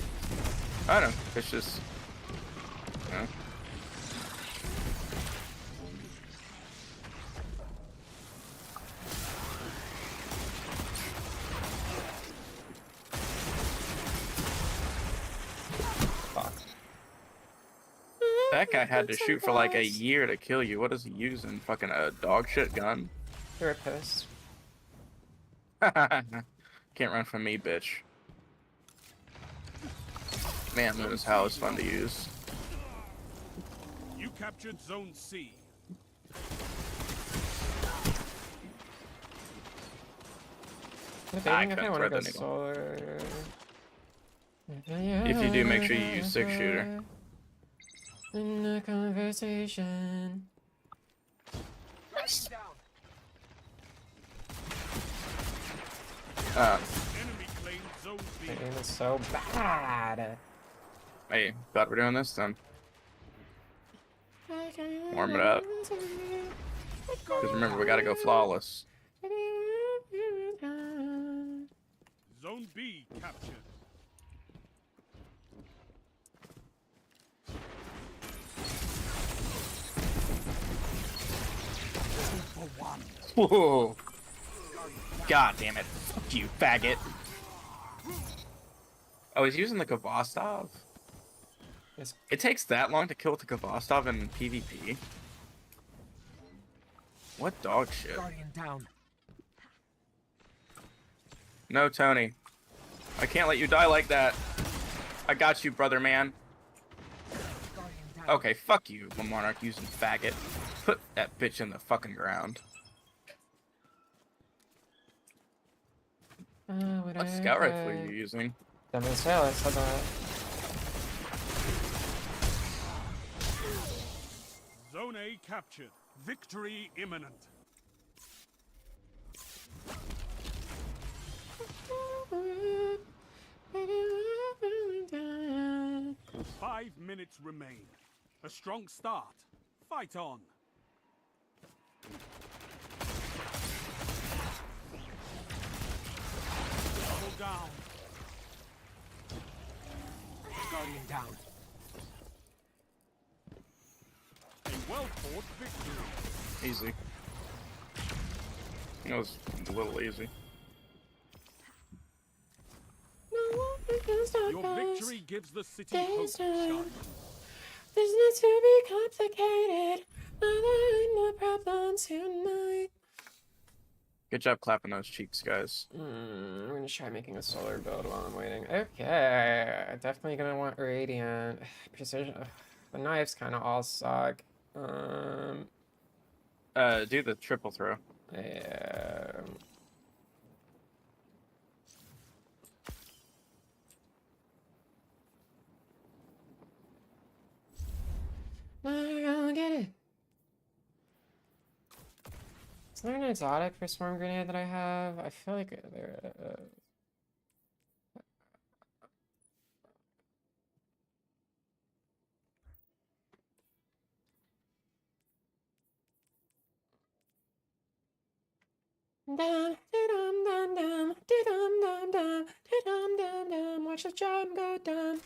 I don't know. It's just. You know. Fuck. That guy had to shoot for like a year to kill you. What is he using? Fucking a dog shit gun? You're a post. Can't run from me, bitch. Man, Luna's Howl is fun to use. You captured Zone C. Debating if I couldn't want to thread go the needle. solar. If you do, make sure you use 6-shooter. In a conversation. Enemy claimed Zone B. The aim is so bad. Hey, glad we're doing this then. Warm it up. Because remember, we gotta go flawless. Zone B captured. For one. Whoa. God damn it. Fuck you, faggot. Oh, he's using the Kvostov? It takes that long to kill with the Kvostov in PvP? What dog shit? Guardian down. No, Tony. I can't let you die like that. I got you, brother man. Okay, fuck you, Monarch using faggot. Put that bitch in the fucking ground. What scout rifle are you using? Dead Man's Tail, I said that. Zone A captured. Victory imminent. Five minutes remain. A strong start. Fight on. Double down. Guardian down. A well-fought victory. Easy. It was a little easy. Your victory gives the city hope. Son. This needs to be complicated. The problem tonight. Good job clapping those cheeks, guys. I'm gonna try making a solar build while I'm waiting. Okay, definitely gonna want Radiant. Precision. The knives kind of all suck. Do the triple throw. Yeah. I'm gonna get it. Is there an exotic for Swarm Grenade that I have? I feel like there. Dum dum dum dum dum dum dum dum dum dum. Watch the drum go down.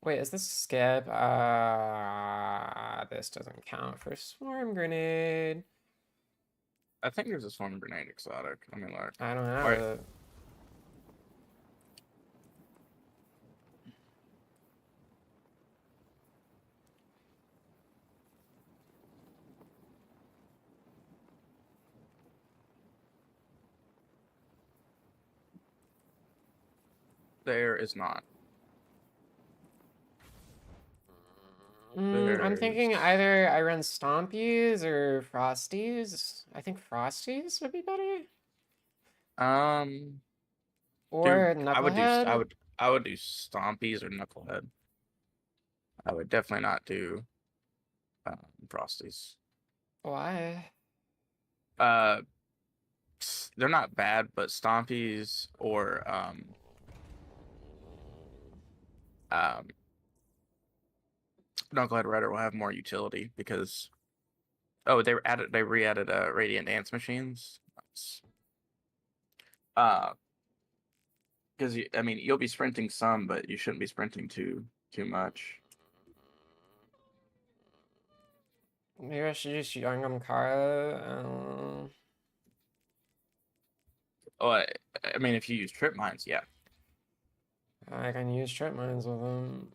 Wait, is this skip? This doesn't count for Swarm Grenade. I think there's a Swarm Grenade exotic. I mean, like. I don't have Right. it. There is not. I'm thinking either I run Stompies or Frosties. I think Frosties would be better. Or Dude, Knucklehead. I would do Stompies or Knucklehead. I would definitely not do Frosties. Why? They're not bad, but Stompies or Knucklehead Rider will have more utility because they re-added Radiant Dance machines. Because I mean you'll be sprinting some, but you shouldn't be sprinting too much. Maybe I should use Youngum Kara. Oh, I mean if you use trip mines, yeah. I can use trip mines with them.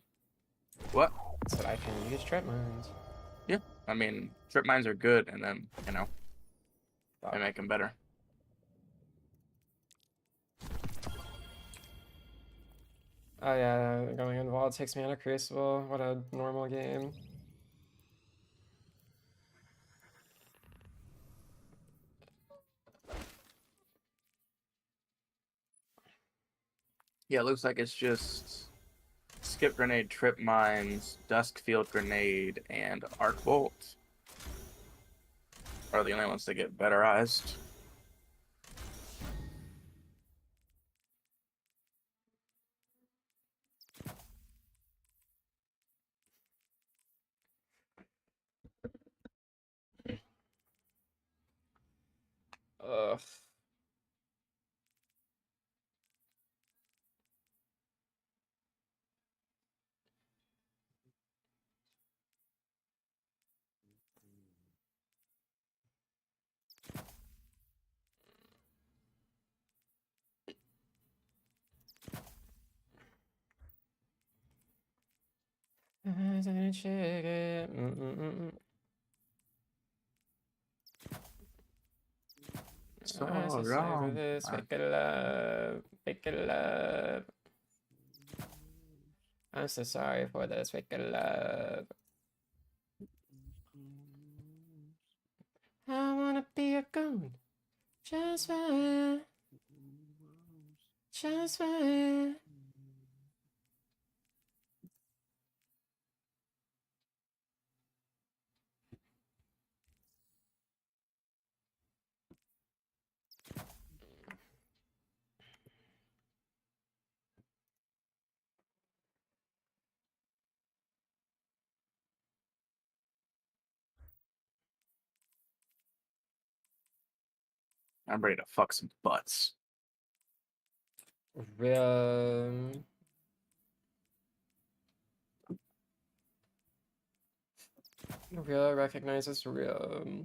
What? So I can use trip mines. Yeah, I mean trip mines are good, and then they make them better. Oh yeah, going in Vault takes me out of Crucible. What a normal game. Yeah, it looks like it's just Skip Grenade, Trip Mines, Dusk Field Grenade, and Arc Bolt are the only ones that get betterized. Ugh. So I'm so sorry for this. Fake it love. Fake it love. I'm so sorry for this. Fake it love. I wanna be a goon. Just fine. Just fine. I'm ready to fuck some butts. Real. Real recognizes real.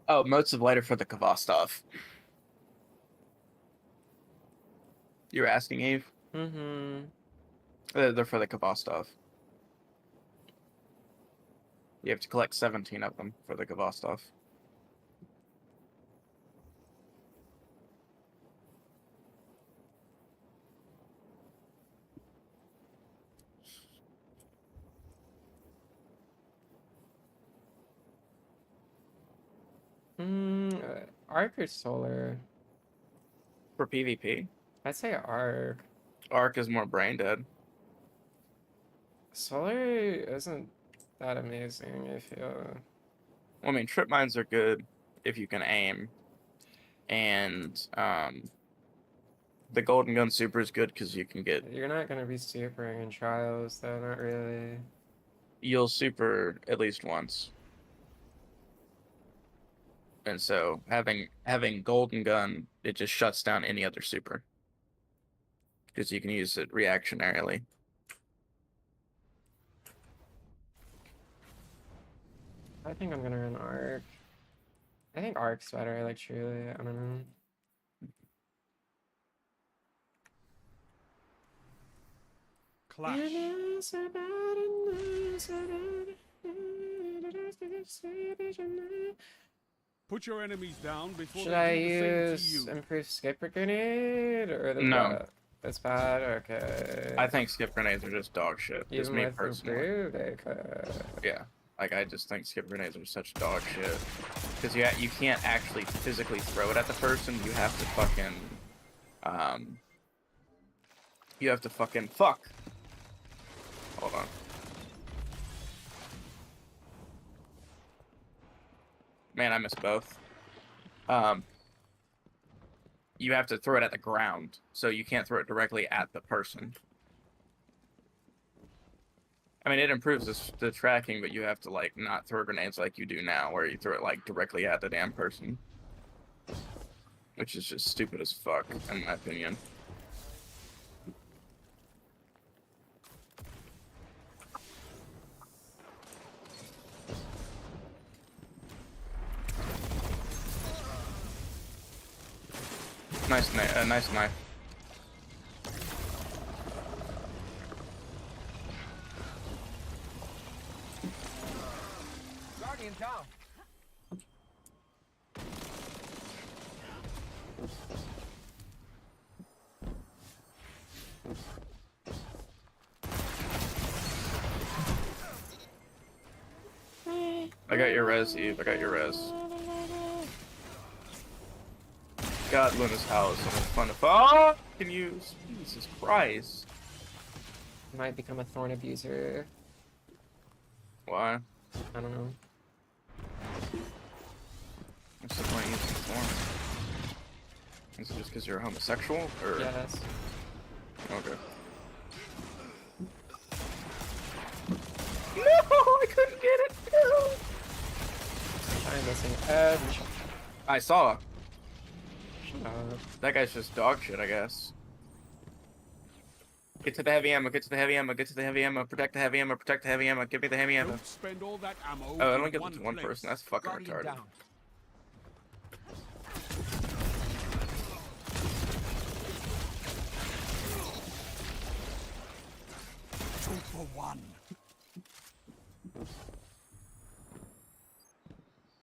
Oh, motes of lighter for the Kvostov. You were asking, Eve? Mm-hmm. They're for the Kvostov. You have to collect 17 of them for the Kvostov. Arc or Solar? For PvP, I'd say Arc. Arc is more brain dead. Solar isn't that amazing, I feel. Well, I mean, trip mines are good if you can aim, and the golden gun super is good because you can get. You're not gonna be supering in trials, though. Not really. You'll super at least once, and so having golden gun, it just shuts down any other super because you can use it reactionarily. I think I'm gonna run Arc. I think Arc's better, like truly. I don't know. Clash. Put your enemies down before Should they I do the same to use you. improved skipper grenade or the No. That's bad. Okay. I think skip grenades are just dog shit. Just Even me with personally. improved, okay. Yeah, like I just think skip grenades are such dog shit because you can't actually physically throw it at the person. You have to fucking fuck. Hold on. Man, I missed both. You have to throw it at the ground, so you can't throw it directly at the person. I mean, it improves the tracking, but you have to, like, not throw grenades like you do now, where you throw it, like, directly at the damn person. Which is just stupid as fuck, in my opinion. Nice knife. Guardian down. I got your res, Eve. I got your res. God, Luna's house. So much fun to fucking use. Jesus Christ. Might become a thorn abuser. Why? I don't know. What's the point of using thorn? Is it just because you're a homosexual? Or... Yes. Okay. No, I couldn't get it. No. I'm missing edge. I saw. Shut up. That guy's just dog shit, I guess. Get to the heavy ammo, get to the heavy ammo, get to the heavy ammo, protect the heavy ammo, protect the heavy ammo, give me the heavy ammo. Don't spend all that ammo Oh, I in don't get one to one place. person, that's fucking Guardian retarded. down. Two for one.